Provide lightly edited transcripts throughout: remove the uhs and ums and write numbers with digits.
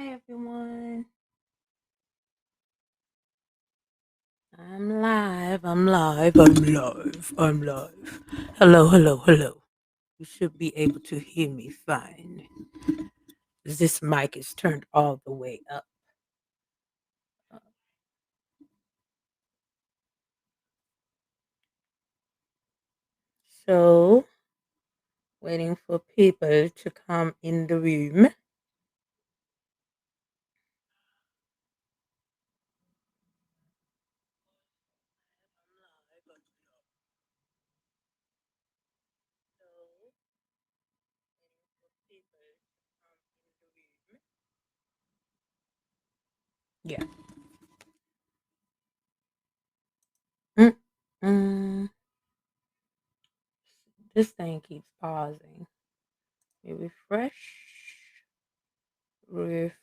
Hi, everyone. I'm live. I'm live. I'm live. I'm live. Hello, hello, hello. You should be able to hear me fine. This mic is turned all the way up. So, waiting for people to come in the room. Yeah. Mm-mm. This thing keeps pausing. Let me refresh. Refresh.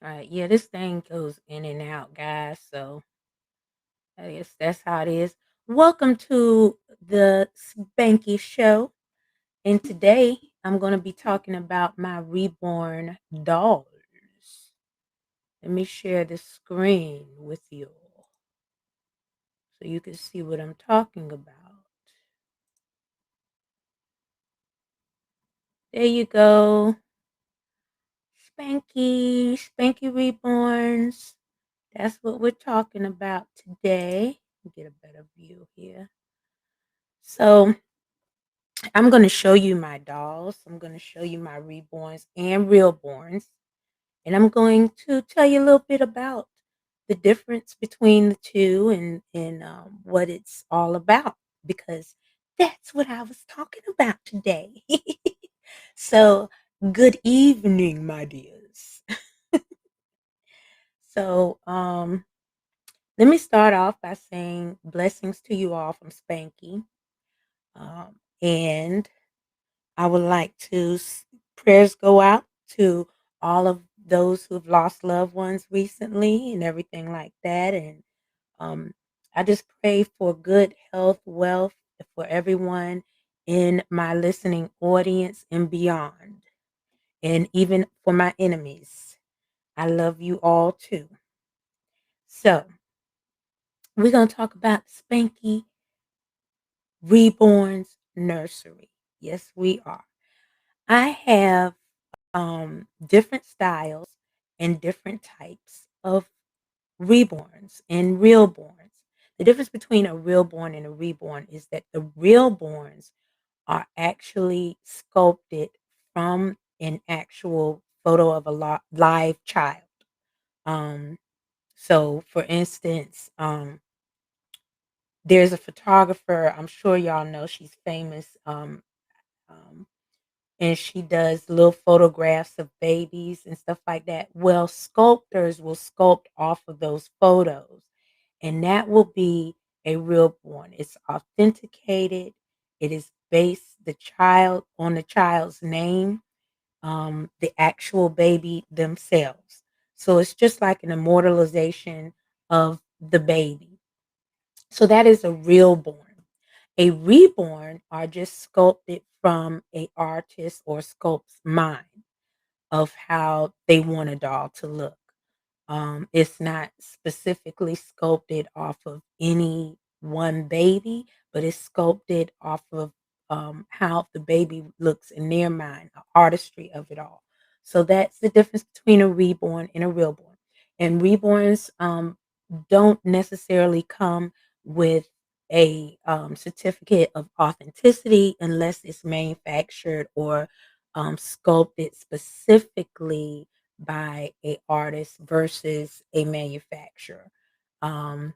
All right. Yeah, this thing goes in and out, guys. So, I guess that's how it is. Welcome to the Spanky Show. And today I'm going to be talking about my reborn dolls. Let me share the screen with you so you can see what I'm talking about. There you go. Spanky Reborns. That's what we're talking about today. Get a better view here. So, I'm going to show you my dolls. I'm going to show you my reborns and realborns. And I'm going to tell you a little bit about the difference between the two and what it's all about, because that's what I was talking about today. So, good evening, my dears. So, let me start off by saying blessings to you all from Spanky. And I would like to prayers go out to all of those who have lost loved ones recently and everything like that. And um, I just pray for good health, wealth for everyone in my listening audience and beyond, and even for my enemies. I love you all too. So we're gonna talk about Spanky Reborn's Nursery. Yes, we are. I have different styles and different types of reborns and realborns. The difference between a realborn and a reborn is that the realborns are actually sculpted from an actual photo of a live child. Um, so, for instance, there's a photographer. I'm sure y'all know she's famous. Um, and she does little photographs of babies and stuff like that. Well, sculptors will sculpt off of those photos, and that will be a real born. It's authenticated. It is based the child on the child's name, the actual baby themselves. So it's just like an immortalization of the baby. So that is a real born. A reborn are just sculpted from a artist or sculpt's mind of how they want a doll to look. It's not specifically sculpted off of any one baby, but it's sculpted off of how the baby looks in their mind, the artistry of it all. So that's the difference between a reborn and a realborn. And reborns don't necessarily come with a certificate of authenticity unless it's manufactured or sculpted specifically by a artist versus a manufacturer. Um,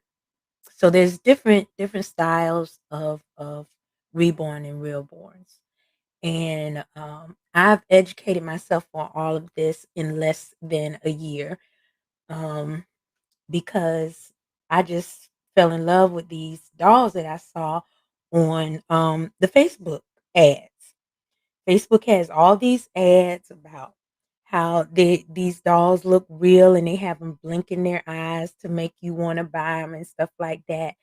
so there's different styles of reborn and realborns, and I've educated myself on all of this in less than a year, um, because I just fell in love with these dolls that I saw on the Facebook ads. Facebook has all these ads about how these dolls look real and they have them blinking their eyes to make you want to buy them and stuff like that.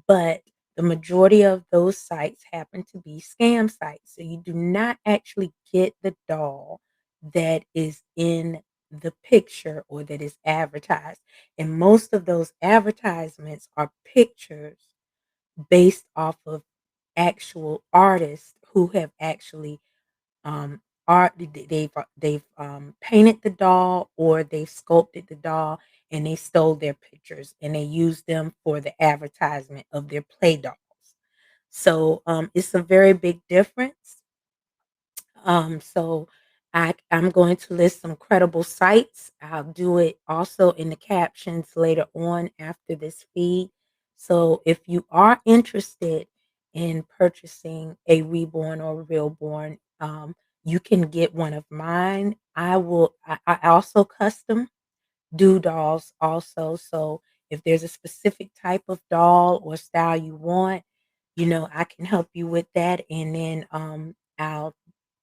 But the majority of those sites happen to be scam sites. So you do not actually get the doll that is in the picture or that is advertised. And most of those advertisements are pictures based off of actual artists who have actually um, art they've painted the doll or they've sculpted the doll and they stole their pictures and they used them for the advertisement of their play dolls. So it's a very big difference. So I'm going to list some credible sites. I'll do it also in the captions later on after this feed. So if you are interested in purchasing a reborn or realborn, you can get one of mine. I also custom do dolls also. So if there's a specific type of doll or style you want, I can help you with that. And then I'll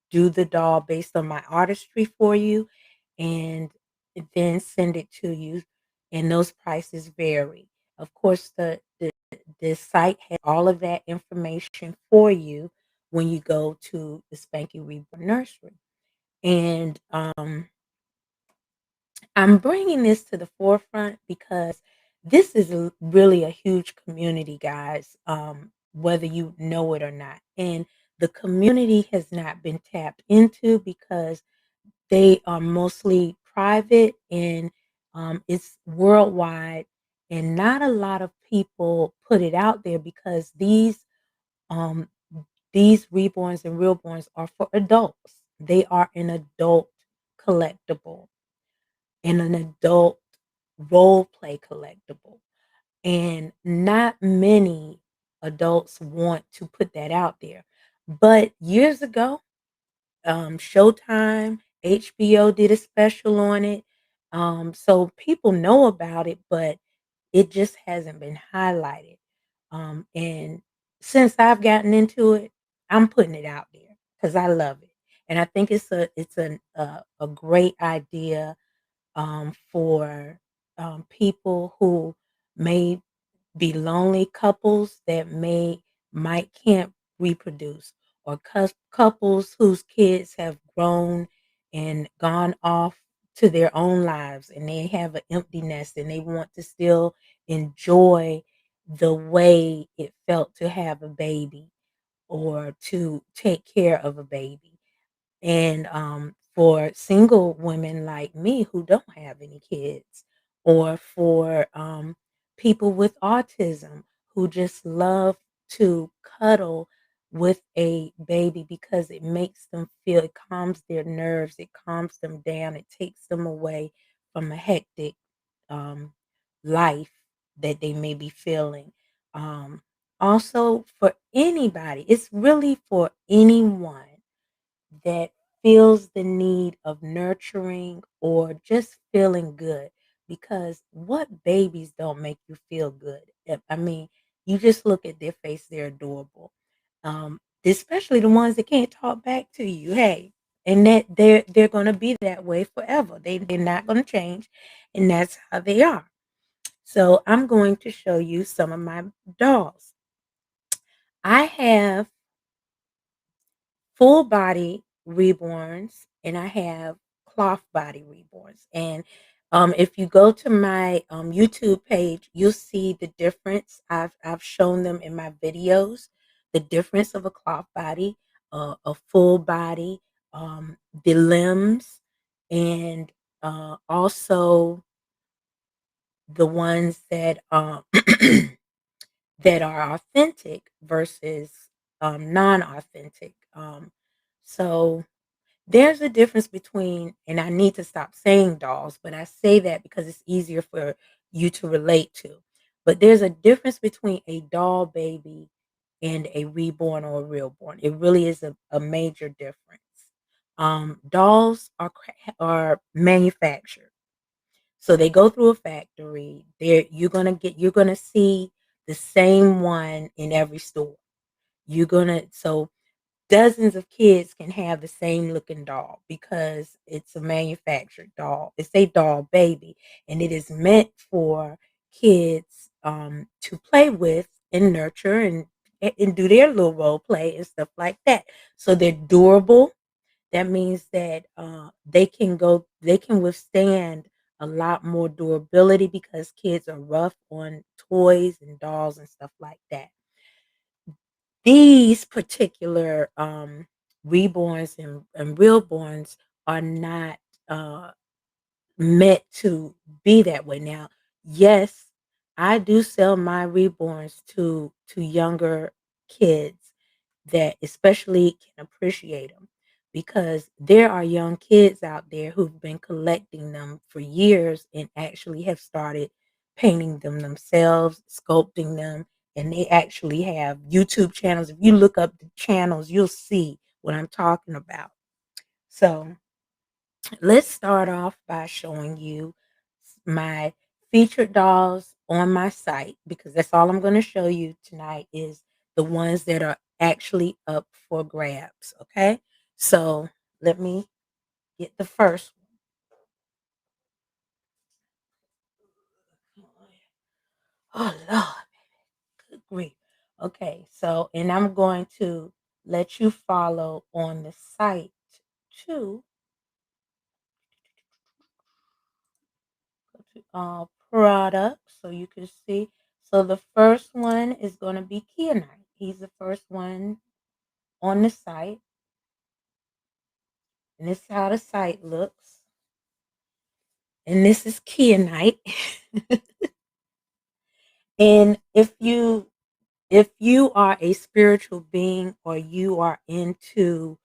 do the doll based on my artistry for you and then send it to you, and those prices vary. Of course, the site has all of that information for you when you go to the Spanky Reborn Nursery. And I'm bringing this to the forefront because this is really a huge community, guys, whether you know it or not. And the community has not been tapped into because they are mostly private and it's worldwide. And not a lot of people put it out there because um, these reborns and realborns are for adults. They are an adult collectible and an adult role play collectible. And not many adults want to put that out there. But years ago, Showtime, HBO did a special on it. So people know about it, but it just hasn't been highlighted. And since I've gotten into it, I'm putting it out there because I love it, and I think it's a great idea for people who may be lonely couples that might can't reproduce, or couples whose kids have grown and gone off to their own lives and they have an empty nest and they want to still enjoy the way it felt to have a baby or to take care of a baby. And for single women like me who don't have any kids, or for people with autism who just love to cuddle with a baby because it makes them feel, it calms their nerves, it calms them down, it takes them away from a hectic um, life that they may be feeling. Um, Also, for anybody, it's really for anyone that feels the need of nurturing or just feeling good, because what babies don't make you feel good? I mean, you just look at their face, they're adorable. Especially the ones that can't talk back to you. Hey, and that they're going to be that way forever. They're not going to change, and that's how they are. So I'm going to show you some of my dolls. I have full body reborns and I have cloth body reborns. And if you go to my YouTube page, you'll see the difference. I've shown them in my videos, the difference of a cloth body, a full body, the limbs, and also the ones that that are authentic versus non-authentic. So there's a difference between, and I need to stop saying dolls, but I say that because it's easier for you to relate to. But there's a difference between a doll baby and a reborn or a realborn. It really is a major difference. Dolls are manufactured, so they go through a factory. You're gonna see the same one in every store. you're gonna so dozens of kids can have the same looking doll because it's a manufactured doll. It's a doll baby, and it is meant for kids to play with and nurture and do their little role play and stuff like that. So they're durable. That means that they can withstand a lot more durability because kids are rough on toys and dolls and stuff like that. These particular, reborns and realborns are not, meant to be that way. Now, yes, I do sell my reborns to younger kids that especially can appreciate them because there are young kids out there who've been collecting them for years and actually have started painting them themselves, sculpting them, and they actually have YouTube channels. If you look up the channels, you'll see what I'm talking about. So, let's start off by showing you my featured dolls on my site because that's all I'm going to show you tonight is the ones that are actually up for grabs. Okay, so let me get the first one. Oh Lord, good grief. Okay, so and I'm going to let you follow on the site too. Go to products so you can see. So the first one is going to be Kia Knight. He's the first one on the site, and this is how the site looks. And this is Kia Knight. And if you are a spiritual being or you are into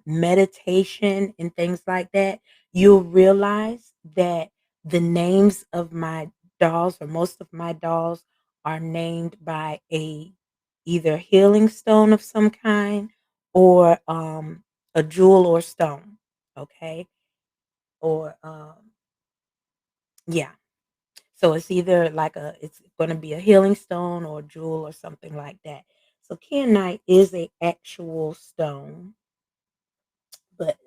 meditation and things like that, you'll realize that the names of my dolls or most of my dolls are named by a either healing stone of some kind or a jewel or stone. Okay. Or yeah. So it's either like it's going to be a healing stone or a jewel or something like that. So Kenite is a actual stone, but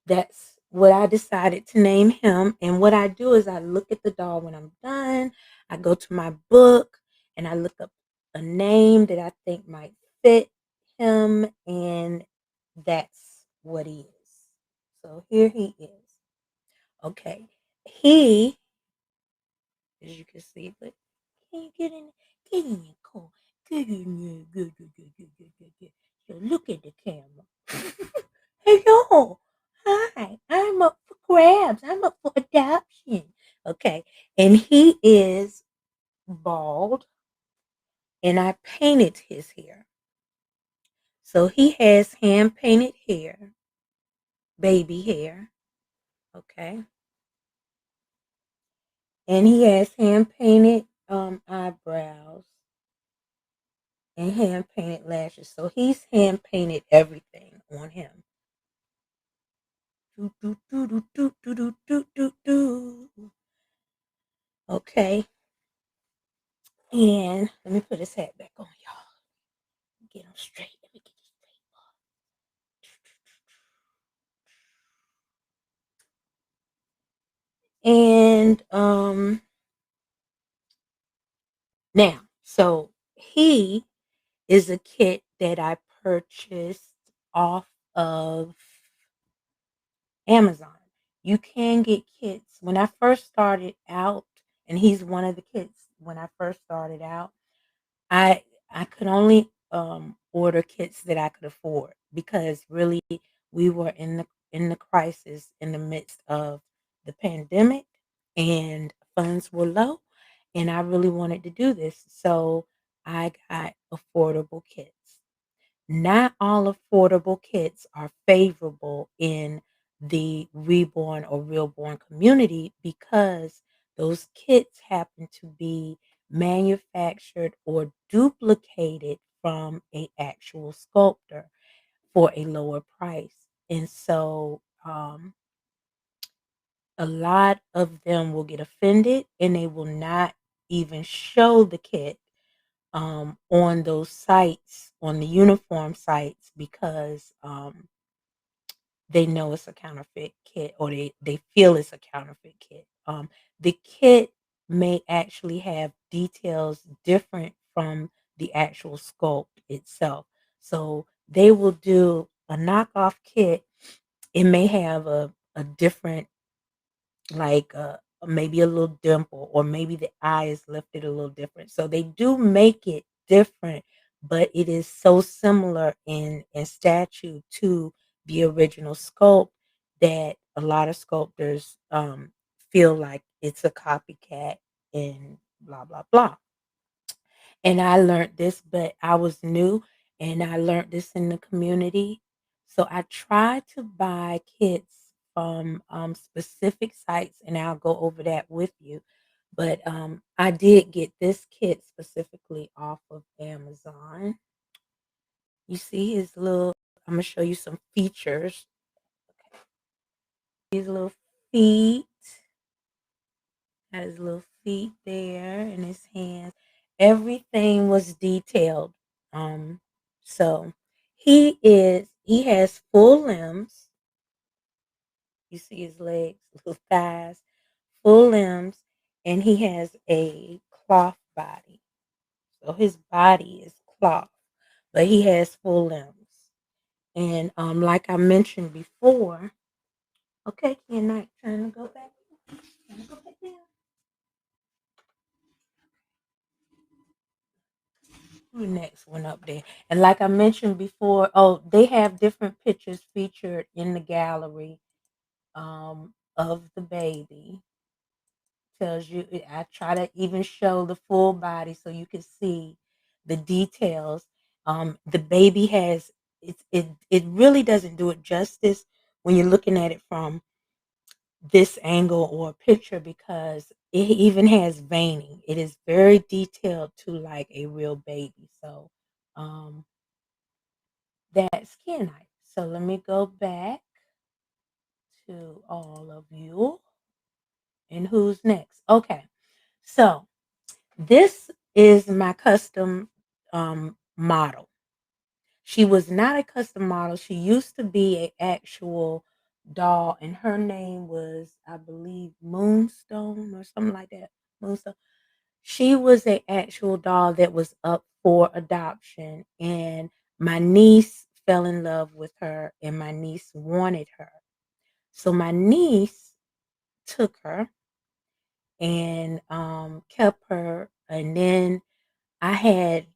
that's what I decided to name him. And what I do is I look at the doll when I'm done. I go to my book and I look up a name that I think might fit him, and that's what he is. So here he is. Okay, he, as you can see, but can you get in there, Cole? Get in there, good. So look at the camera. Hello, hi, I'm up for grabs. I'm up for adoption. Okay, and he is bald, and I painted his hair. So he has hand painted hair, baby hair. Okay, and he has hand painted eyebrows and hand painted lashes. So he's hand painted everything on him. Do, do, do, do, do, do, do, do, do, do. Okay, and let me put his hat back on, y'all. Get him straight. Let me get him straight. And now, so he is a kit that I purchased off of Amazon. You can get kits. When I first started out, and he's one of the kits when I first started out, I could only order kits that I could afford because really we were in the crisis in the midst of the pandemic and funds were low and I really wanted to do this. So I got affordable kits. Not all affordable kits are favorable in the reborn or realborn community because those kits happen to be manufactured or duplicated from a actual sculptor for a lower price. And so a lot of them will get offended and they will not even show the kit on those sites, on the uniform sites, because they know it's a counterfeit kit, or they feel it's a counterfeit kit. The kit may actually have details different from the actual sculpt itself. So they will do a knockoff kit. It may have a different, like, maybe a little dimple, or maybe the eye is lifted a little different. So they do make it different, but it is so similar in statue to the original sculpt that a lot of sculptors feel like it's a copycat and blah blah blah. And I learned this, but I was new, and I learned this in the community. So I try to buy kits from specific sites, and I'll go over that with you. But I did get this kit specifically off of Amazon. You see his little, I'm going to show you some features. His little feet. Got his little feet there and his hands. Everything was detailed. Um, so he has full limbs. You see his legs, little thighs, full limbs, and he has a cloth body. So his body is cloth, but he has full limbs. And like I mentioned before, okay, can I trying to go back? Trying to go back down. The next one up there. And like I mentioned before, oh, they have different pictures featured in the gallery of the baby. Tells you, I try to even show the full body so you can see the details. The baby has, it really doesn't do it justice when you're looking at it from this angle or picture, because it even has veining. It is very detailed to like a real baby. So um that skin height. So let me go back to all of you. And who's next? Okay. So this is my custom model. She was not a custom model. She used to be a actual doll, and her name was, I believe, Moonstone or something like that. Moonstone. She was an actual doll that was up for adoption, and my niece fell in love with her, and my niece wanted her. So my niece took her and kept her, and then I had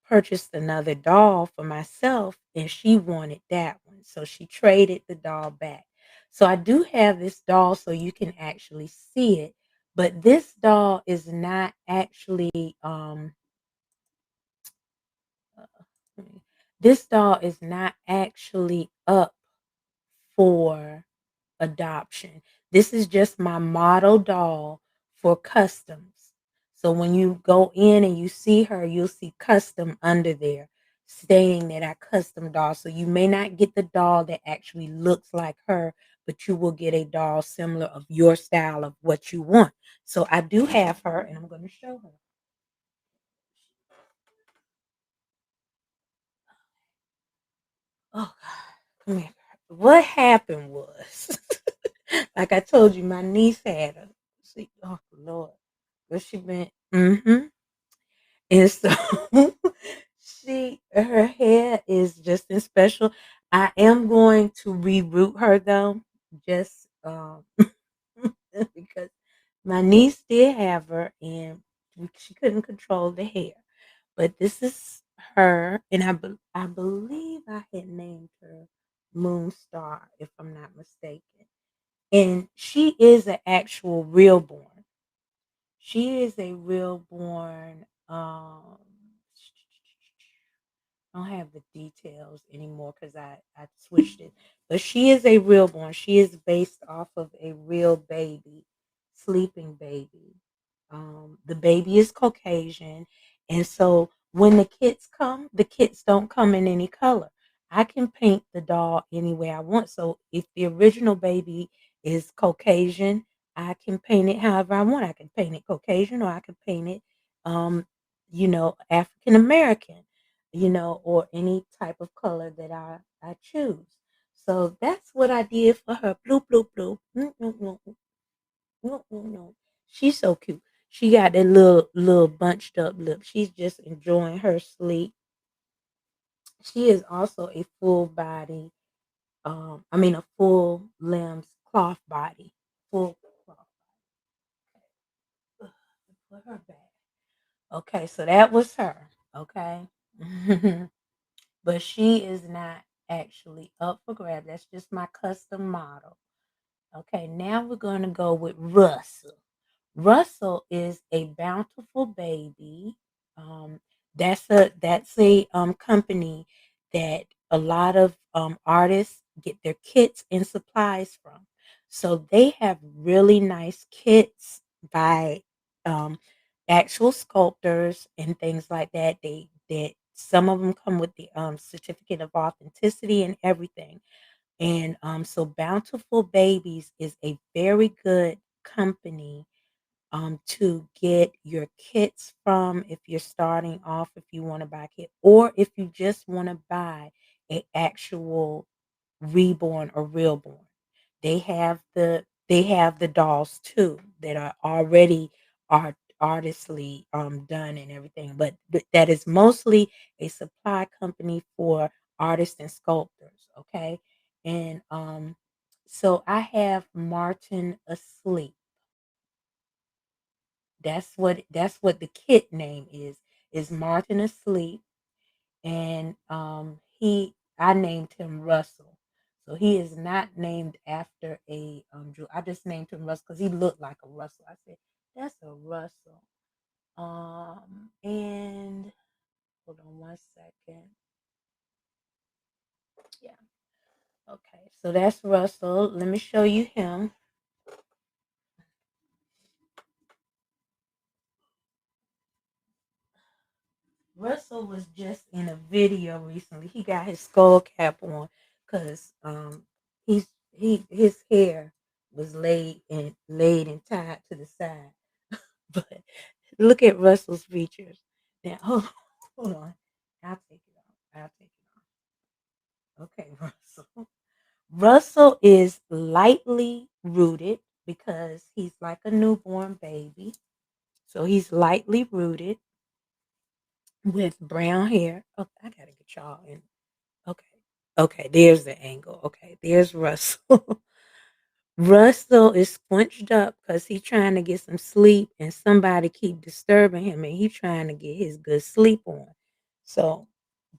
purchased another doll for myself, and she wanted that one. So she traded the doll back. So I do have this doll so you can actually see it, but this doll is not actually uh, this doll is not actually up for adoption. This is just my model doll for customs. So when you go in and you see her, you'll see custom under there saying that I custom doll. So you may not get the doll that actually looks like her, but you will get a doll similar of your style of what you want. So I do have her, and I'm going to show her. Oh God, come here. What happened was, like I told you, my niece had her. See, oh Lord, where she been? Mm-hmm. And so her hair is just as special. I am going to reroot her though, just because my niece did have her, and she couldn't control the hair. But this is her, and I believe I had named her Moonstar, if I'm not mistaken. And she is an actual real born. She is a real born. I don't have the details anymore because I switched it. But she is a real born. She is based off of a real baby, sleeping baby. The baby is Caucasian. And so when the kits don't come in any color. I can paint the doll any way I want. So if the original baby is Caucasian, I can paint it however I want. I can paint it Caucasian, or I can paint it um, African American, or any type of color that I choose. So that's what I did for her. Blue, blue, blue. No. She's so cute. She got that little bunched up lip. She's just enjoying her sleep. She is also a full body, I mean a full limbs cloth body. Full cloth. Ugh, put her back. Okay, so that was her. Okay. But she is not actually up for grab. That's just my custom model. Okay, now we're gonna go with Russell. Russell is a bountiful baby. Um, that's a company that a lot of artists get their kits and supplies from. So they have really nice kits by um, actual sculptors and things like that. That some of them come with the certificate of authenticity and everything. And so Bountiful Babies is a very good company to get your kits from if you're starting off, if you want to buy a kit, or if you just want to buy an actual Reborn or Realborn. They have the dolls too that are already artistly done and everything, but that is mostly a supply company for artists and sculptors. Okay, and so I have Martin asleep. That's what the kit name is Martin asleep, and he I named him Russell. So he is not named after a Drew. I just named him Russell because he looked like a Russell. I said that's a Russell. And hold on one second. Yeah. Okay. So that's Russell. Let me show you him. Russell was just in a video recently. He got his skull cap on because his hair was laid and tied to the side. But look at Russell's features. Now hold on. I'll take it off. I'll take it off. Okay, Russell. Russell is lightly rooted because he's like a newborn baby. So he's lightly rooted with brown hair. Oh, I gotta get y'all in. Okay. Okay, there's the angle. Okay, there's Russell. Russell is squinched up because he's trying to get some sleep and somebody keep disturbing him and he's trying to get his good sleep on. So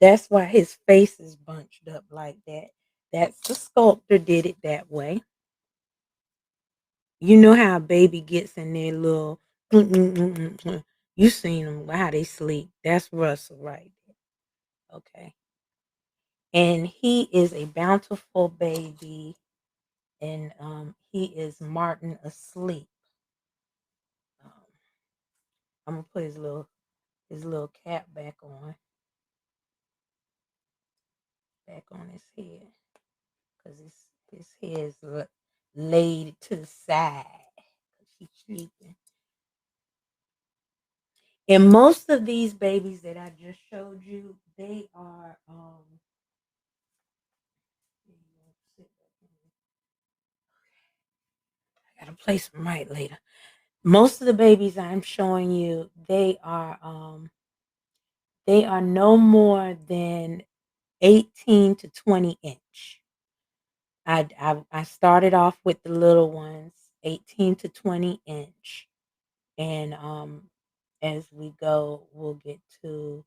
that's why his face is bunched up like that. That's the sculptor did it that way. You know how a baby gets in their little you seen them how they sleep. That's Russell right there. Okay. And he is a bountiful baby, and he is Martin asleep. Um, I'm gonna put his little cap back on his head because his head is laid to the side because he's sleeping. And most of these babies that I just showed you, they are I gotta place them right later. Most of the babies I'm showing you, they are no more than 18 to 20 inch. I started off with the little ones, 18 to 20 inch. And as we go, we'll get to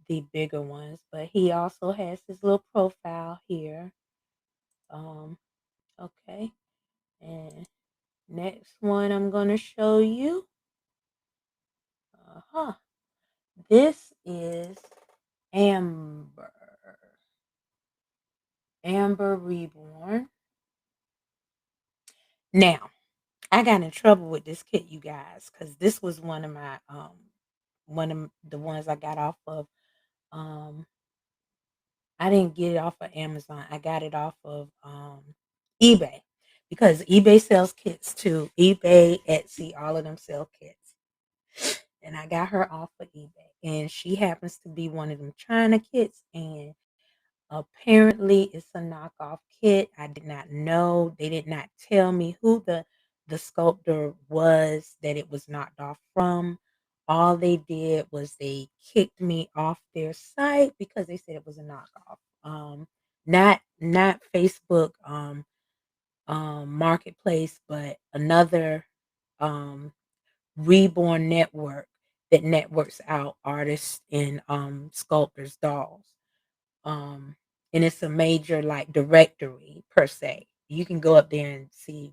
the bigger ones. But he also has his little profile here. Um, okay. And next one I'm gonna show you. Uh-huh. This is Amber. Amber Reborn. Now, I got in trouble with this kit, you guys, because this was one of the ones I got off of I didn't get it off of Amazon. I got it off of eBay because eBay sells kits too. eBay, Etsy, all of them sell kits. and I got her off of eBay. And she happens to be one of them China kits, and apparently it's a knockoff kit. I did not know. They did not tell me who the sculptor was that it was knocked off from. All they did was they kicked me off their site because they said it was a knockoff. Not Facebook marketplace, but another um Reborn network that networks out artists and sculptors dolls. Um, and it's a major like directory per se. You can go up there and see,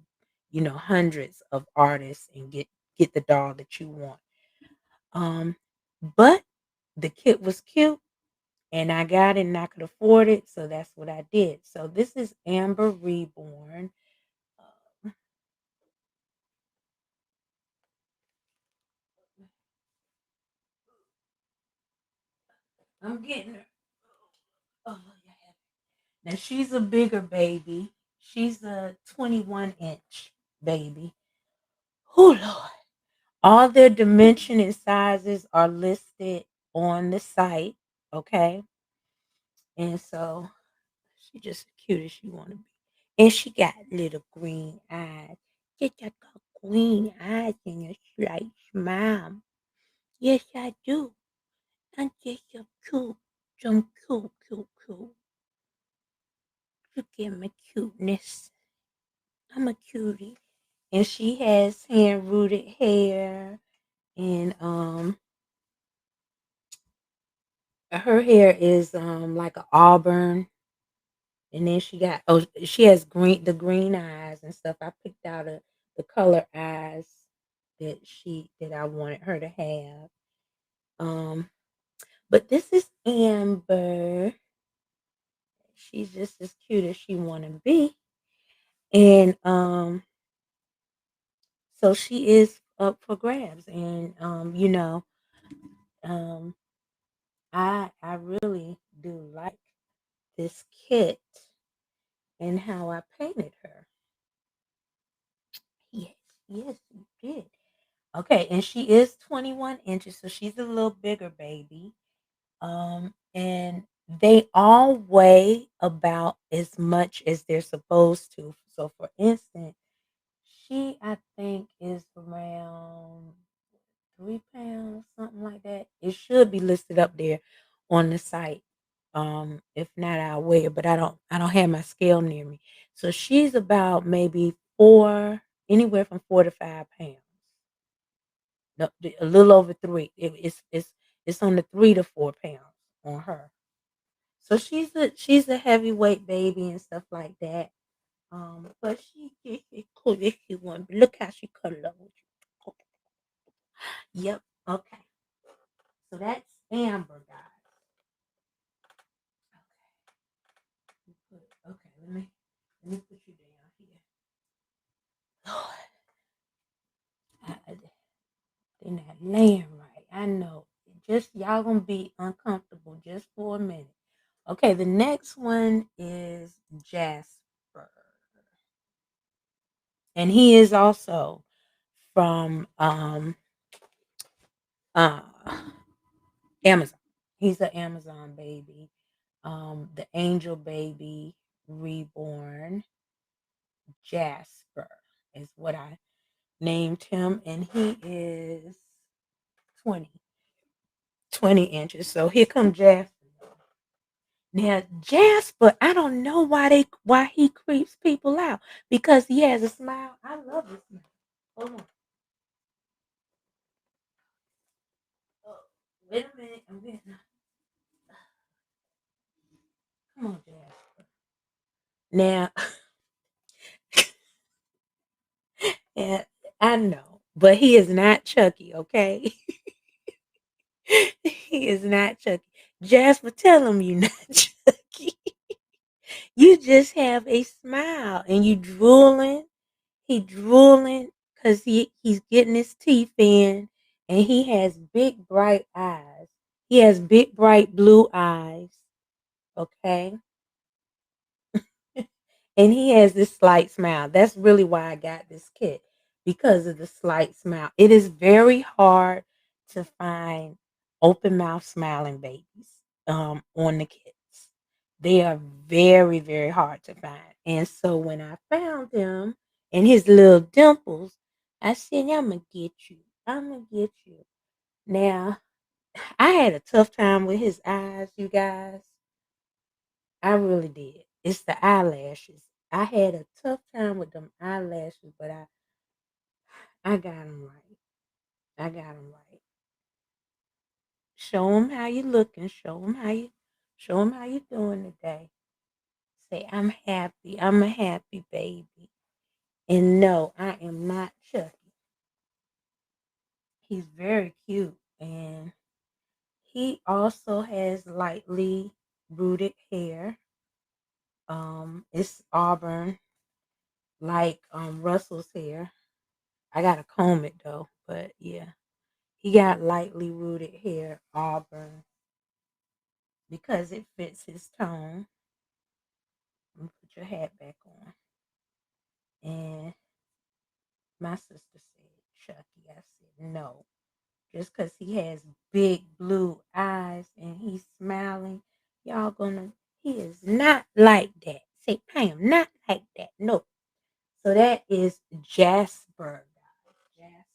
hundreds of artists and get the doll that you want. Um, but the kit was cute and I got it and I could afford it, so that's what I did. So this is Amber Reborn. Uh, I'm getting her. Oh, yeah. Now she's a bigger baby. She's a 21-inch baby. Oh Lord. All their dimension and sizes are listed on the site. Okay. And so she just as cute as she wanna be. And she got little green eyes. She just got green eyes and a slight smile. Yes, I do. I'm just so cute. So cute, cute, cute. Look at my cuteness. I'm a cutie. And she has hand rooted hair, and her hair is like an auburn, and then she has green eyes and stuff. I picked out the color eyes that I wanted her to have. Um but this is Amber. She's just as cute as she wanna be. And so she is up for grabs, and um I really do like this kit and how I painted her. Yes, yes, you did. Okay, and she is 21 inches, so she's a little bigger baby. And they all weigh about as much as they're supposed to. So for instance, she I think is around 3 pounds, something like that. It should be listed up there on the site. If not, I'll weigh it, but I don't have my scale near me. So she's about maybe anywhere from 4 to 5 pounds. No, a little over three. It's on the 3 to 4 pounds on her. So she's a heavyweight baby and stuff like that. But she cool if she want. Look how she cuddle up with you. Yep. Okay. So that's Amber, guys. Okay. Let me put you down here. Lord, they're not laying right. I know. Just y'all gonna be uncomfortable just for a minute. Okay, the next one is Jasper, and he is also from uh Amazon. He's an Amazon baby. The Angel Baby Reborn Jasper is what I named him, and he is 20, 20 inches. So here comes Jasper. Now Jasper, I don't know why he creeps people out because he has a smile. I love his smile. Hold on. Oh, wait a minute. Come on, Jasper. Now, and I know, but he is not Chucky, okay? He is not Chucky. Jasper, tell him you're not Chucky. You just have a smile and you drooling. He drooling because he's getting his teeth in, and he has big bright eyes. He has big bright blue eyes. Okay. And he has this slight smile. That's really why I got this kit, because of the slight smile. It is very hard to find open mouth smiling babies on the kits. They are very, very hard to find. And so when I found him and his little dimples, I said, I'm going to get you. I'm going to get you. Now, I had a tough time with his eyes, you guys. I really did. It's the eyelashes. I had a tough time with them eyelashes, but I got them right. I got them right. Show them how you looking. Show them how you doing today. Say, I'm happy. I'm a happy baby. And no, I am not Chucky. He's very cute. And he also has lightly rooted hair. It's auburn, like Russell's hair. I gotta comb it though, but yeah. He got lightly rooted hair, auburn, because it fits his tone. Let me put your hat back on. And my sister said, Chucky. I said, no. Just because he has big blue eyes and he's smiling, y'all gonna, he is not like that. Say, I am not like that. No. So that is Jasper, guys. Jasper.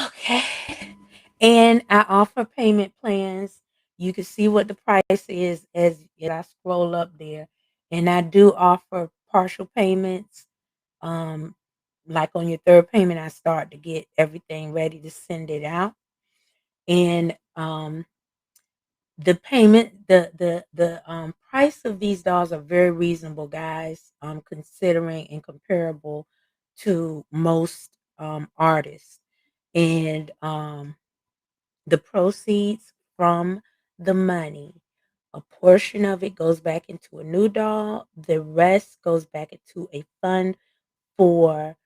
Okay. And I offer payment plans. You can see what the price is as I scroll up there. And I do offer partial payments. Um, like on your third payment, I start to get everything ready to send it out. And the payment, the price of these dolls are very reasonable, guys. Considering and comparable to most artists, and the proceeds from the money, a portion of it goes back into a new doll. The rest goes back into a fund for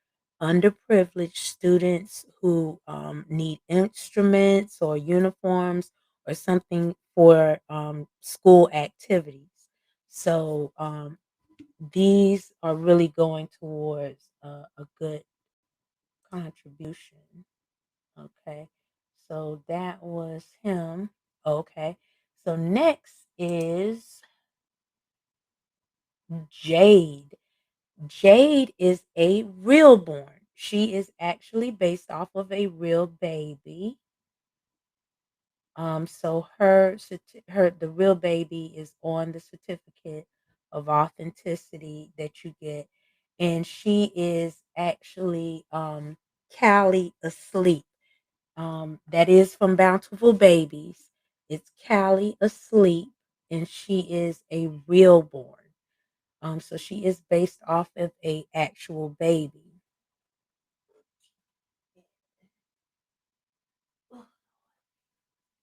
underprivileged students who need instruments or uniforms or something for school activities. So these are really going towards a good contribution. Okay, so that was him. Okay, so next is Jade. Jade is a real born. She is actually based off of a real baby. So her the real baby is on the certificate of authenticity that you get, and she is actually Callie asleep. That is from Bountiful Babies. It's Callie asleep, and she is a real born. So she is based off of a actual baby.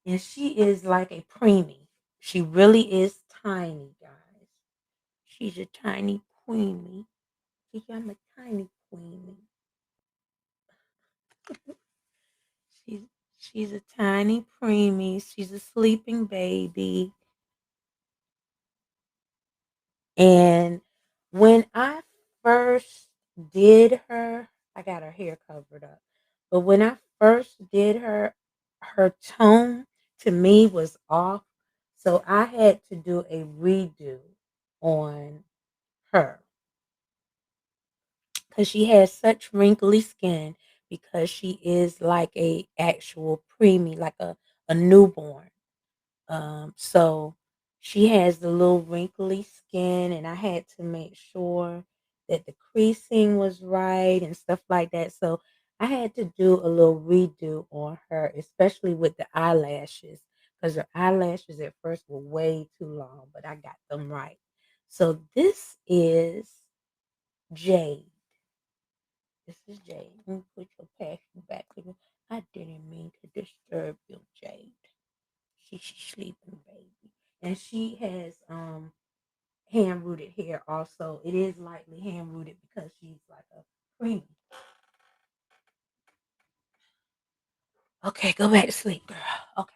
And she is like a preemie. She really is tiny, guys. She's a tiny preemie. I'm a tiny preemie. She's she's a tiny preemie. She's a sleeping baby. And when I first did her, I got her hair covered up. But when I first did her, her tone to me was off. So I had to do a redo on her because she has such wrinkly skin because she is like a actual preemie, like a newborn. So she has the little wrinkly skin, and I had to make sure that the creasing was right and stuff like that. So I had to do a little redo on her, especially with the eyelashes, because her eyelashes at first were way too long, but I got them right. So this is Jade. This is Jade. Let me put your passion back. I didn't mean to disturb you, Jade. She's sleeping, baby. And she has hand rooted hair also. It is lightly hand rooted because she's like a preemie. Okay, go back to sleep, girl. Okay.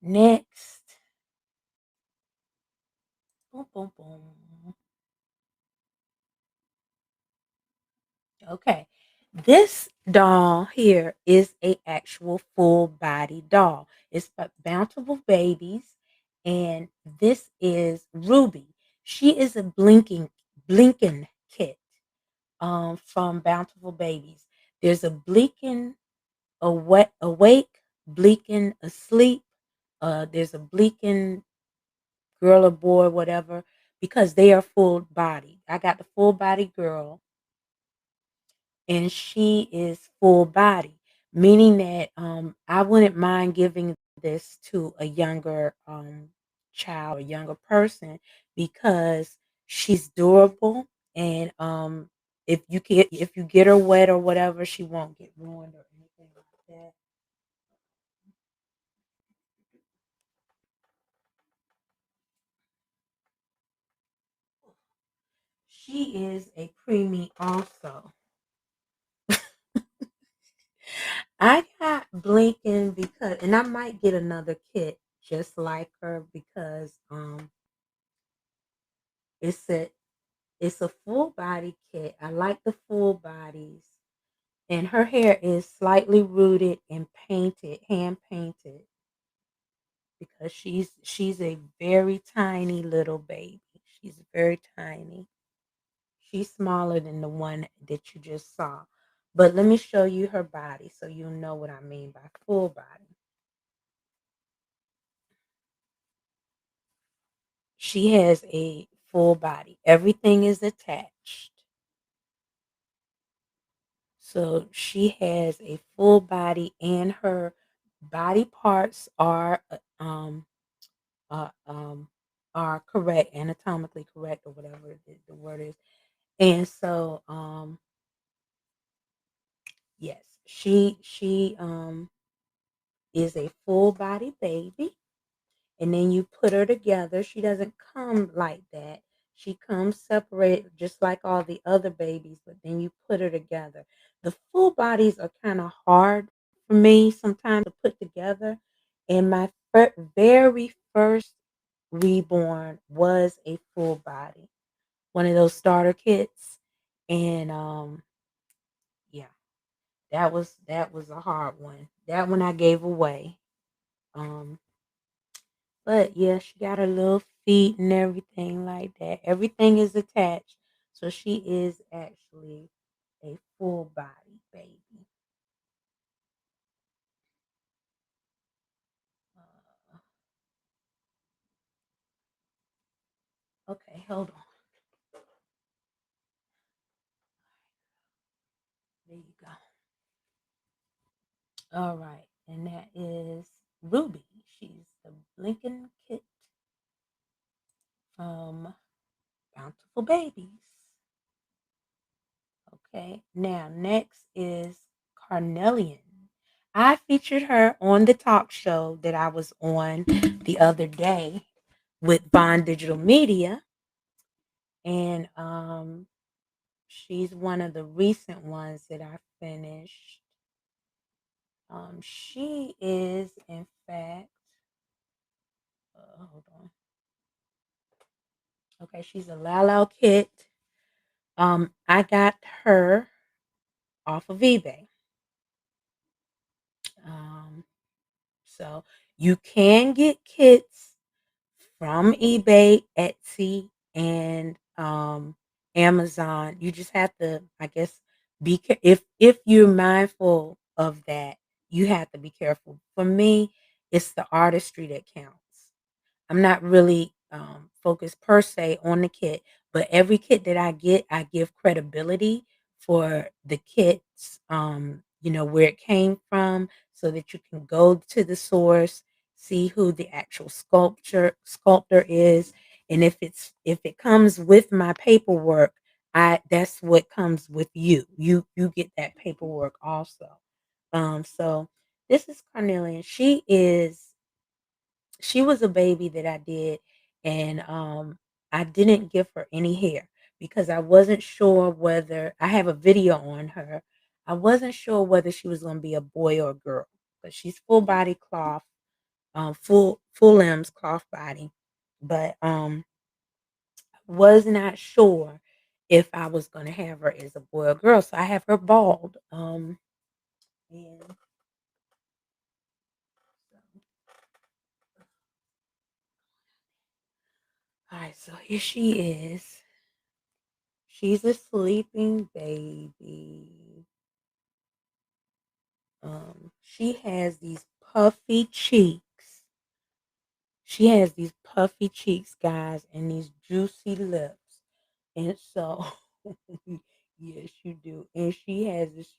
Next. Boom, boom, boom. Okay. This doll here is a actual full body doll. It's Bountiful Babies, and this is Ruby. She is a blinking kit from Bountiful Babies. There's a blinking awake, blinking asleep. There's a blinking girl or boy, whatever, because they are full body. I got the full body girl, and she is full body, meaning that I wouldn't mind giving this to a younger child, a younger person, because she's durable, and if you get her wet or whatever, she won't get ruined or anything like that. She is a preemie also. I got blinking because, and I might get another kit just like her because it's a it's a full body kit. I like the full bodies, and her hair is slightly rooted and painted, hand painted, because she's a very tiny little baby. She's very tiny. She's smaller than the one that you just saw. But let me show you her body so you'll know what I mean by full body. She has a full body. Everything is attached. So she has a full body, and her body parts uh, um, are correct, anatomically correct, or whatever the word is. And so, yes, she is a full body baby, and then you put her together. She doesn't come like that. She comes separated just like all the other babies, but then you put her together. The full bodies are kind of hard for me sometimes to put together. And my very first Reborn was a full body, one of those starter kits. And yeah, that was a hard one. That one I gave away. Um, But yeah, she got her little feet and everything like that. Everything is attached. So she is actually a full body baby. Uh, okay, hold on. There you go. All right. And that is Ruby. She's the blinking kit from Bountiful Babies. Okay. Now, next is Carnelian. I featured her on the talk show that I was on the other day with Bond Digital Media, and she's one of the recent ones that I finished. She is, in fact, hold on. Okay, she's a Lalo kit. I got her off of eBay. Um, so you can get kits from eBay, Etsy, and Amazon. You just have to, I guess, if you're mindful of that, you have to be careful. For me, it's the artistry that counts. I'm not really focused per se on the kit, but every kit that I get, I give credibility for the kit's, where it came from, so that you can go to the source, see who the actual sculptor is, and if it comes with my paperwork, I that's what comes with you. You get that paperwork also. So this is Carnelian. She was a baby that I did, and I didn't give her any hair because I wasn't sure whether I have a video on her. I wasn't sure whether she was going to be a boy or a girl, but she's full body cloth, full limbs cloth body, but was not sure. if I was gonna have her as a boy or girl. So I have her bald. And so, all right, so here she is. She's a sleeping baby. She has these puffy cheeks. She has these puffy cheeks, guys, and these juicy lips. And so, yes, you do. And she has these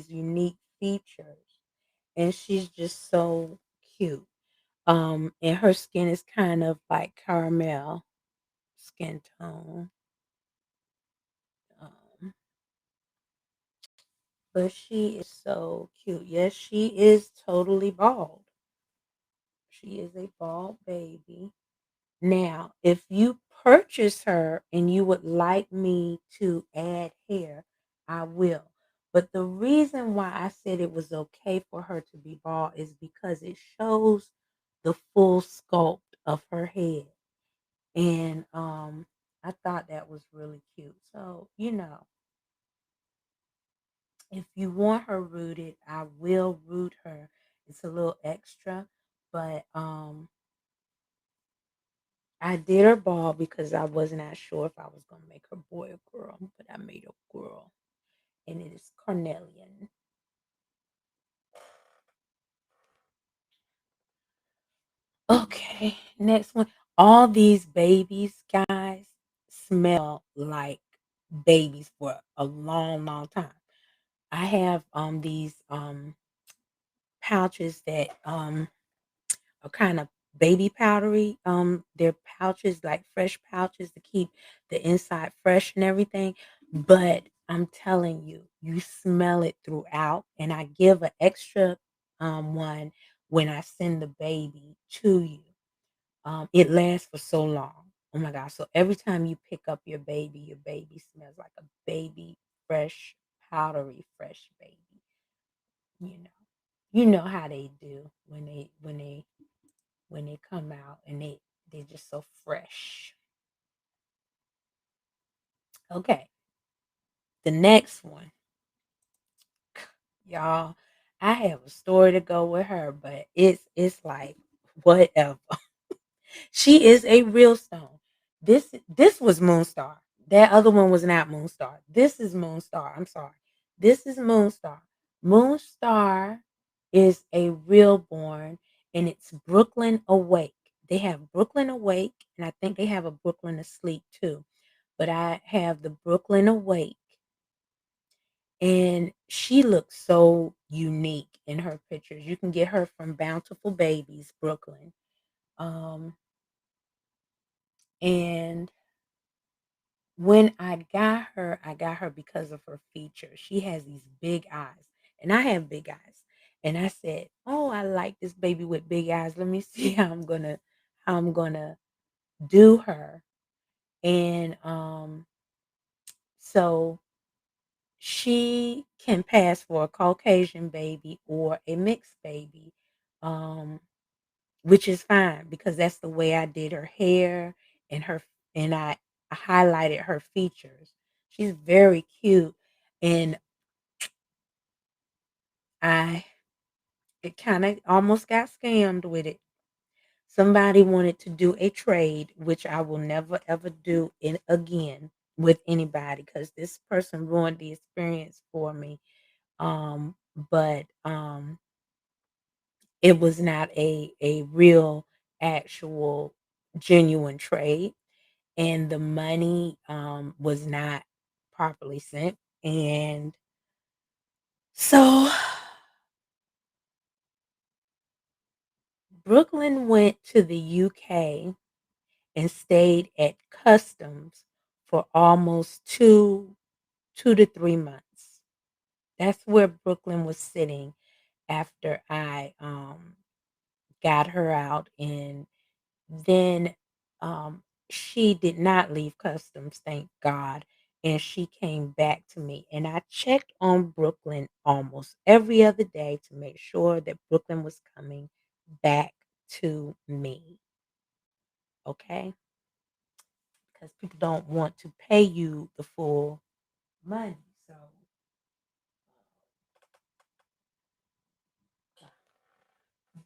unique features. And she's just so cute. And her skin is kind of like caramel skin tone. Um, but she is so cute. Yes, she is totally bald. She is a bald baby. Now, if you purchase her and you would like me to add hair, I will. But the reason why I said it was okay for her to be bald is because it shows the full sculpt of her head. And I thought that was really cute. So, if you want her rooted, I will root her. It's a little extra, but I did her bald because I was not sure if I was gonna make her boy or girl, but I made her girl, and it is Cornelian. Okay, next one. All these babies, guys, smell like babies for a long, long time. I have these pouches that are kind of baby powdery. They're pouches, like fresh pouches to keep the inside fresh and everything. But I'm telling you, you smell it throughout. And I give an extra one when I send the baby to you. It lasts for so long. Oh my God. So every time you pick up your baby smells like a baby, fresh, powdery, fresh baby. You know. You know how they do when they come out and they're just so fresh. Okay, the next one, y'all. I have a story to go with her, but it's like whatever. She is a real stone. This was Moonstar. That other one was not Moonstar. This is Moonstar. I'm sorry. This is Moonstar. Moonstar is a real born, and it's Brooklyn Awake. They have Brooklyn Awake, and I think they have a Brooklyn Asleep too. But I have the Brooklyn Awake, and she looks so unique in her pictures. You can get her from Bountiful Babies, Brooklyn. Um, and when I got her because of her features. She has these big eyes, and I have big eyes. And I said, "Oh, I like this baby with big eyes. Let me see how I'm gonna do her." And so she can pass for a Caucasian baby or a mixed baby. Um, which is fine because that's the way I did her hair and her and I highlighted her features. She's very cute, and I it kind of almost got scammed with it. Somebody wanted to do a trade, which I will never ever do it again with anybody because this person ruined the experience for me. But it was not a real, actual, genuine trade, and the money was not properly sent. And so Brooklyn went to the UK and stayed at customs for almost 2 to 3 months. That's where Brooklyn was sitting after I got her out. And then she did not leave customs, thank God. And she came back to me. And I checked on Brooklyn almost every other day to make sure that Brooklyn was coming back to me. Okay. because people don't want to pay you the full money. So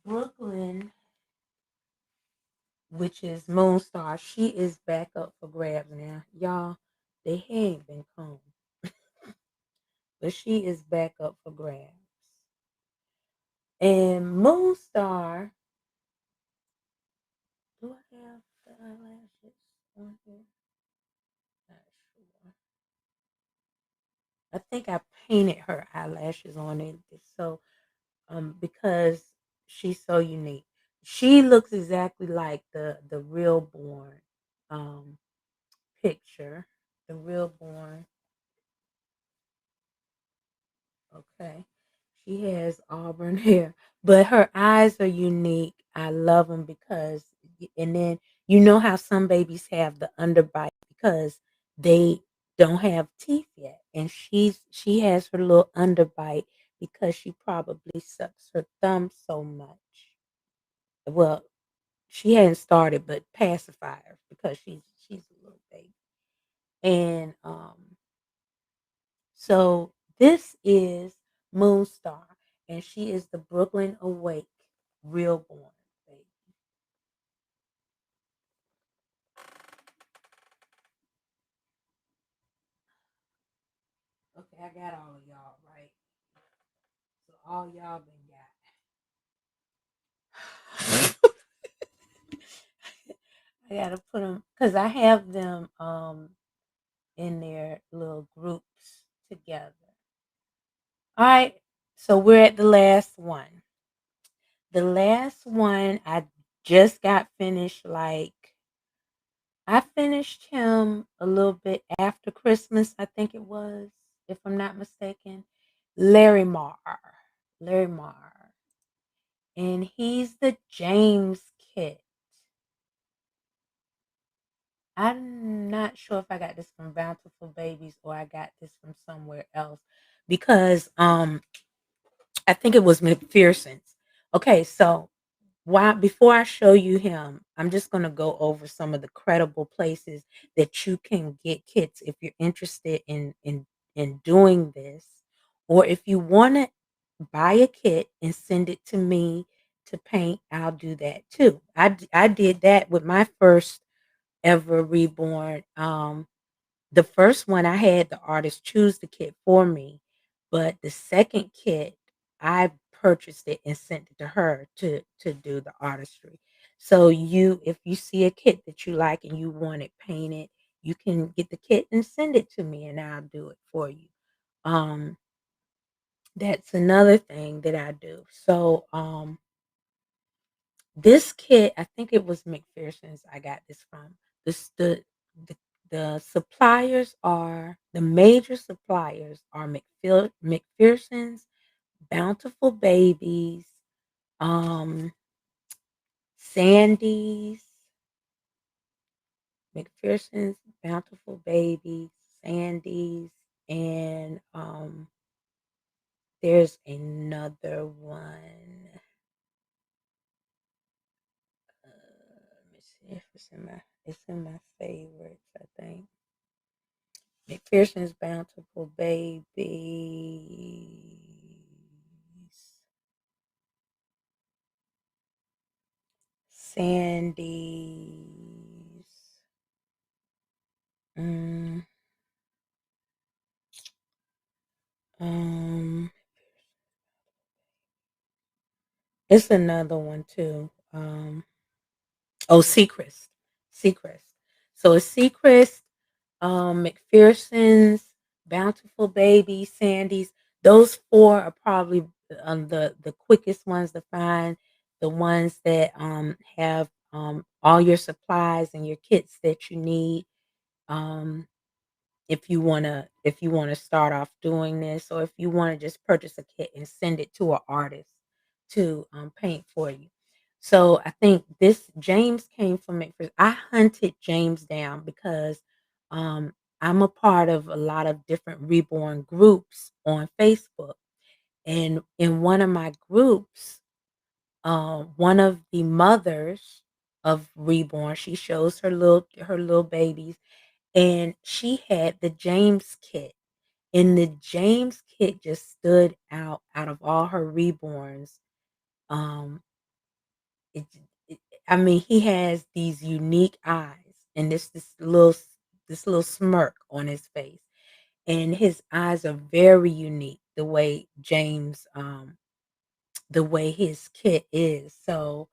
Brooklyn, which is Moonstar, she is back up for grabs now. Y'all, they ain't been combed, but she is back up for grabs. And Moonstar, do I have the eyelashes on here? Not sure. I think I painted her eyelashes on it. So because she's so unique. She looks exactly like the real born um picture. The real born. Okay. She has auburn hair, but her eyes are unique. I love them because, and then you know how some babies have the underbite because they don't have teeth yet, and she has her little underbite because she probably sucks her thumb so much. Well, she hadn't started, but pacifier because she's a little baby, and so this is Moonstar, and she is the Brooklyn Awake real born baby. Okay, I got all of y'all right. So all y'all been got. I gotta put them because I have them in their little groups together. All right, so we're at the last one. The last one I just got finished like I finished him a little bit after Christmas, I think it was, if I'm not mistaken. Larry Marr. Larry Marr. And he's the James kid. I'm not sure if I got this from Bountiful Babies or I got this from somewhere else because I think it was McPherson's. Okay, so why before I show you him, I'm just going to go over some of the credible places that you can get kits if you're interested in doing this, or if you want to buy a kit and send it to me to paint, I'll do that too. I did that with my first ever Reborn. The first one I had the artist choose the kit for me, but the second kit I purchased it and sent it to her to do the artistry. So if you see a kit that you like and you want it painted, you can get the kit and send it to me and I'll do it for you. Um that's another thing that I do. So this kit, I think it was McPherson's I got this from. This the the suppliers are the major suppliers are McPherson's, Bountiful Babies, um, Sandy's, McPherson's, Bountiful Babies, Sandy's, and there's another one. Let me see if it's in my favorites, I think. McPherson's Bountiful Babies. Sandy's. Mm, um, it's another one too. Oh, Seacrest. Seacrest. So it's Seacrest, McPherson's, Bountiful Baby, Sandy's. Those four are probably the quickest ones to find. The ones that have all your supplies and your kits that you need. Um, if you wanna start off doing this, or if you wanna just purchase a kit and send it to an artist to paint for you. So I think this James came from McPherson. I hunted James down because I'm a part of a lot of different reborn groups on Facebook. And in one of my groups, one of the mothers of Reborn. She shows her little babies, and she had the James kit. And the James kit just stood out of all her reborns. Um, it, it I mean, he has these unique eyes and this little smirk on his face. And his eyes are very unique the way his kit is. So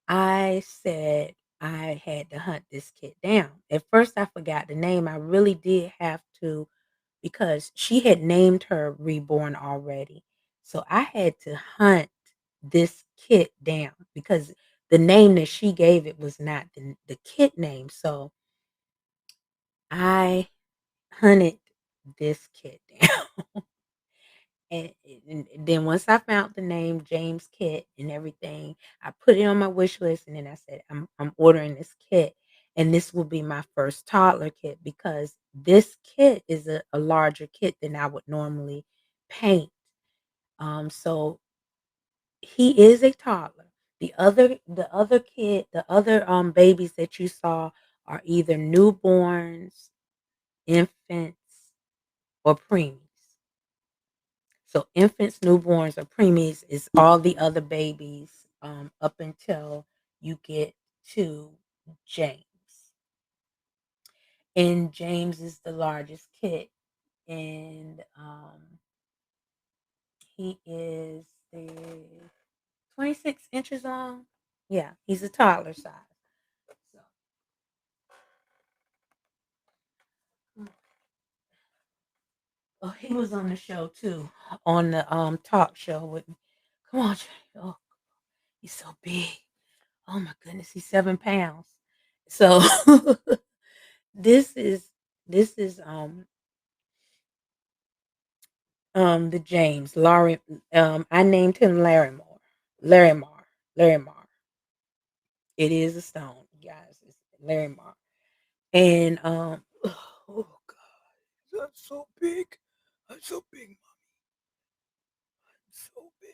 I said I had to hunt this kid down. At first, I forgot the name. I really did have to because she had named her Reborn already. So I had to hunt this kid down because the name that she gave it was not the kid name. So I hunted this kid down. And then once I found the name James Kit and everything, I put it on my wish list, and then I said, I'm ordering this kit, and this will be my first toddler kit because this kit is a larger kit than I would normally paint. So he is a toddler. The other babies that you saw are either newborns, infants, or preemies. So infants, newborns, or preemies is all the other babies up until you get to James. And James is the largest kid. And he is the 26 inches long. Yeah, he's a toddler size. So, oh, he was on the show too, on the talk show with me. Come on, Jay. Oh, he's so big. Oh my goodness, he's 7 pounds. So this is this is the James Larry. I named him Larimore. Larimar. Larimar. It is a stone, guys. It's Larimar. And oh god, that's so big. I'm so big, so big.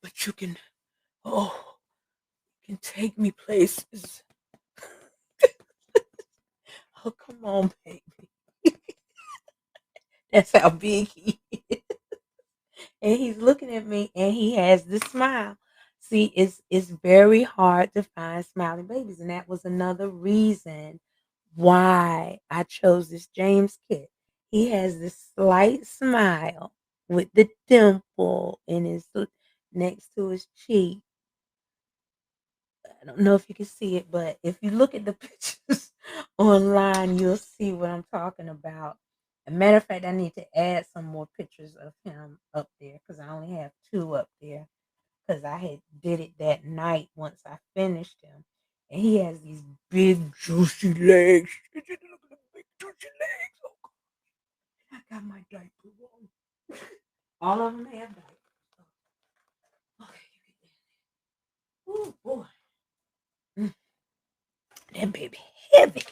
But you can oh you can take me places. Oh come on, baby. That's how big he is. And he's looking at me and he has this smile. See, it's very hard to find smiling babies, and that was another reason why I chose this James kid. He has this slight smile with the dimple in his next to his cheek. I don't know if you can see it, but if you look at the pictures online, you'll see what I'm talking about. As a matter of fact, I need to add some more pictures of him up there because I only have two up there because I had did it that night once I finished him. And he has these big juicy legs. Look at the big juicy legs. Oh, God. I got my diaper on. All of them have diapers. Okay, oh boy. Mm, that baby heavy.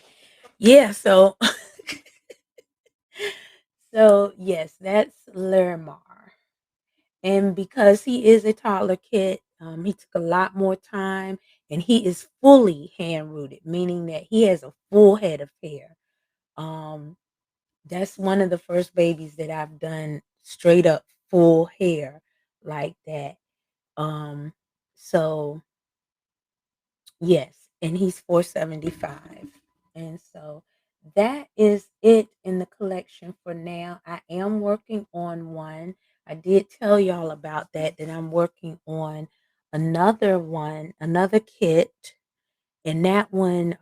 Yeah, so so yes, that's Larimar. And because he is a toddler kid, he took a lot more time and he is fully hand rooted, meaning that he has a full head of hair. Um, that's one of the first babies that I've done straight up full hair like that. Um, so yes, and he's 475. And so that is it in the collection for now. I am working on one. I did tell y'all about that I'm working on another kit. And that one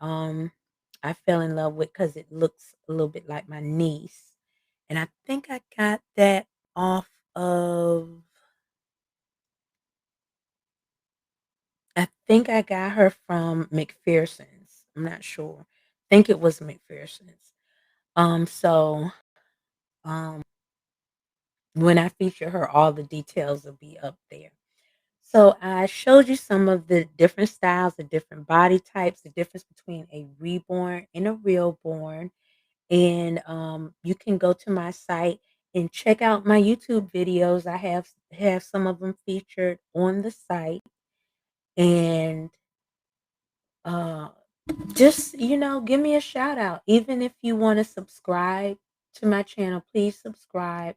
I fell in love with because it looks a little bit like my niece. And I think I got that off of I think I got her from McPherson's. I'm not sure. I think it was McPherson's. So um, when I feature her, all the details will be up there. So I showed you some of the different styles, the different body types, the difference between a reborn and a real born. And you can go to my site and check out my YouTube videos. I have some of them featured on the site. And uh, just, give me a shout out. Even if you want to subscribe to my channel, please subscribe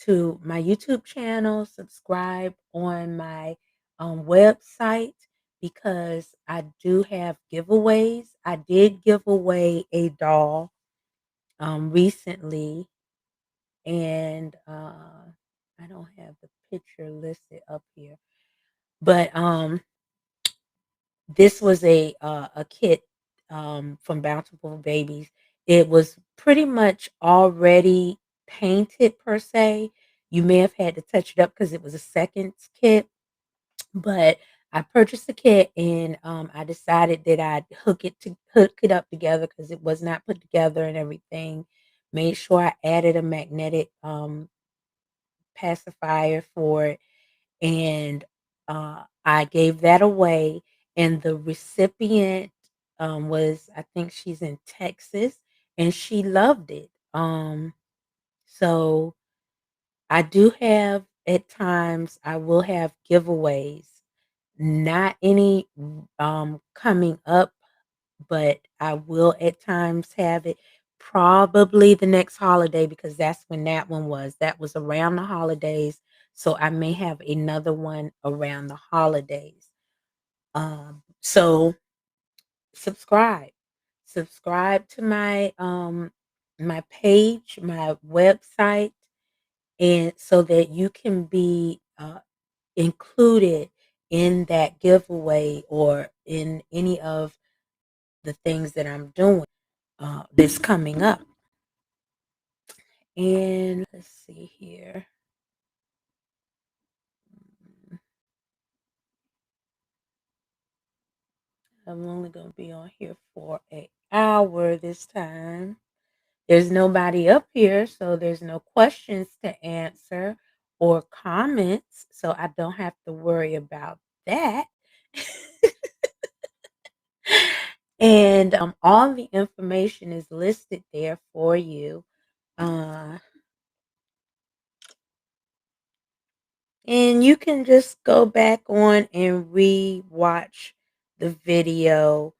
to my YouTube channel, subscribe on my website, because I do have giveaways. I did give away a doll recently, and I don't have the picture listed up here, but this was a kit from Bountiful Babies. It was pretty much already painted per se. You may have had to touch it up because it was a seconds kit, but I purchased the kit, and I decided that I'd hook it up together because it was not put together and everything. Made sure I added a magnetic pacifier for it, and I gave that away. And the recipient was, I think she's in Texas, and she loved it. So I do have, at times, I will have giveaways. Not any coming up, but I will at times have it. Probably the next holiday, because that's when that one was. That was around the holidays. So I may have another one around the holidays. So subscribe. Subscribe to my page, my website, and so that you can be included in that giveaway or in any of the things that I'm doing that's coming up. And let's see here. I'm only going to be on here for an hour this time. There's nobody up here, so there's no questions to answer or comments, so I don't have to worry about that. And all the information is listed there for you. Uh, and you can just go back on and re-watch the video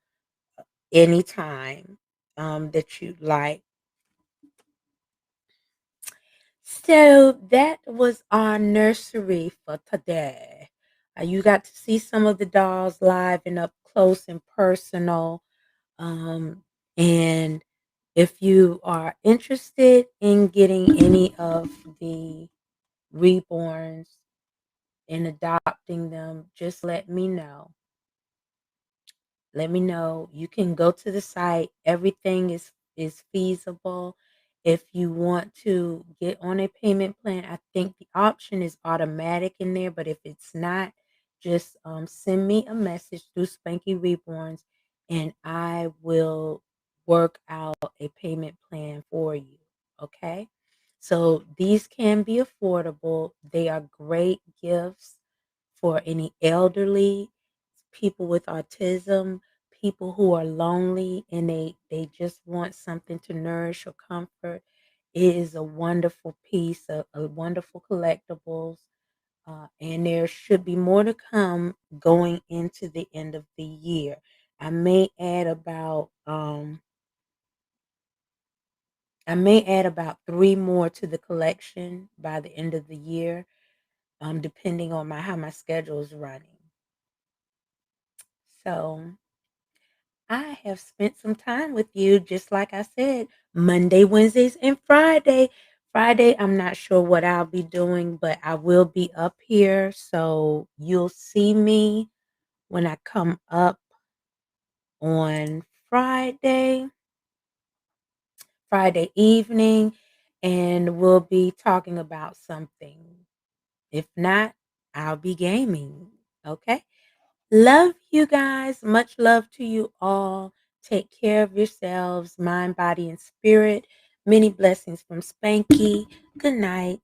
anytime that you'd like. So that was our nursery for today. You got to see some of the dolls live and up close and personal. And if you are interested in getting any of the reborns and adopting them, just let me know. Let me know. You can go to the site. Everything is feasible. If you want to get on a payment plan, I think the option is automatic in there, but if it's not, just send me a message through Spanky Reborns, and I will work out a payment plan for you. Okay? So these can be affordable. They are great gifts for any elderly, people with autism, people who are lonely, and they just want something to nourish or comfort. It is a wonderful piece, a wonderful collectibles, and there should be more to come going into the end of the year. I may add about 3 more to the collection by the end of the year, depending on how my schedule is running. So I have spent some time with you, just like I said, Monday, Wednesdays, and Friday. Friday, I'm not sure what I'll be doing, but I will be up here. So you'll see me when I come up on Friday, Friday evening, and we'll be talking about something. If not, I'll be gaming. Okay. Love you guys. Much love to you all. Take care of yourselves, mind, body, and spirit. Many blessings from Spanky. Good night.